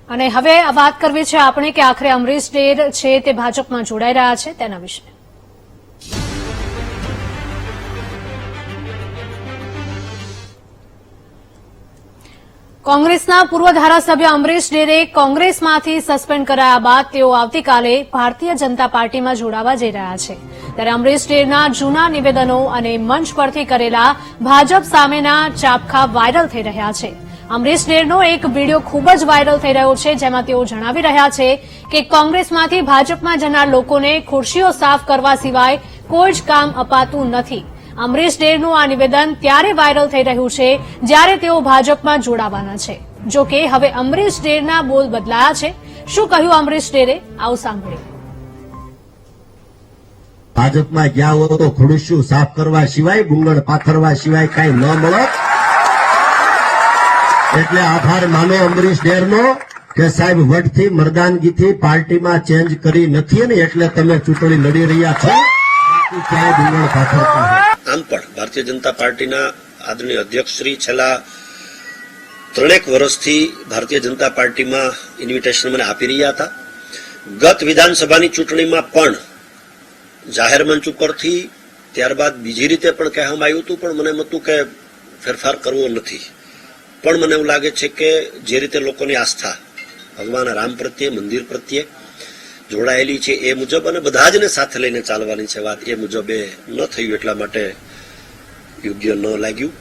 અને હવે આ વાત કરવી છે આપણે કે આખરે અમરીશ ડેર છે તે ભાજપમાં જોડાઈ રહ્યા છે તેના વિશે. કોંગ્રેસના પૂર્વ ધારાસભ્ય અમરીશ ડેરે કોંગ્રેસમાંથી સસ્પેન્ડ કરાયા બાદ તેઓ આવતીકાલે ભારતીય જનતા પાર્ટીમાં જોડાવા જઈ રહ્યા છે. ત્યારે અમરીશ ડેરના જૂના નિવેદનો અને મંચ પરથી કરેલા ભાજપ સામેના ચાબખા વાયરલ થઈ રહ્યા છે. અમરીશ ડેરનો એક વિડીયો ખૂબ જ વાયરલ થઈ રહ્યો છે, જેમાં તેઓ જણાવી રહ્યા છે કે કોંગ્રેસમાંથી ભાજપમાં જનાર લોકોને ખુરશીઓ સાફ કરવા સિવાય કોઈ જ કામ અપાતું નથી. અમરીશ ડેરનું આ નિવેદન ત્યારે વાયરલ થઈ રહ્યું છે જ્યારે તેઓ ભાજપમાં જોડાવાના છે. જો કે હવે અમરીશ ડેરના બોલ બદલાયા છે. શું કહ્યું અમરીશ ડેરે, આવું સાંભળીએ. ભાજપમાં ગયા હો તો ખુરશીઓ સાફ કરવા સિવાય, ગુંગળ પાથરવા સિવાય કઈ ન મળે. એટલે આભાર માનો અમરીશ ડેરનો કે સાહેબ વટથી મરદાનગીથી પાર્ટીમાં ચેન્જ કરી નથી ને એટલે તમે ચૂંટણી લડી રહ્યા છો. ક્યાંય ગુંગળ પાથરતા આમ પણ ભારતીય જનતા પાર્ટીના આદરણીય અધ્યક્ષશ્રી છેલ્લા 3 વર્ષથી ભારતીય જનતા પાર્ટીમાં ઇન્વિટેશન મને આપી રહ્યા હતા. ગત વિધાનસભાની ચૂંટણીમાં પણ જાહેર મંચ ઉપરથી, ત્યારબાદ બીજી રીતે પણ કહેવામાં આવ્યું હતું, પણ મને એમ હતું કે ફેરફાર કરવો નથી. પણ મને એવું લાગે છે કે જે રીતે લોકોની આસ્થા ભગવાન રામ પ્રત્યે, મંદિર પ્રત્યે જોડાયેલી છે એ મુજબ, અને બધા જને સાથે લઈને ચાલવાની છે વાત, એ મુજબ એ ન થયું એટલા માટે યોગ્ય ન લાગ્યું.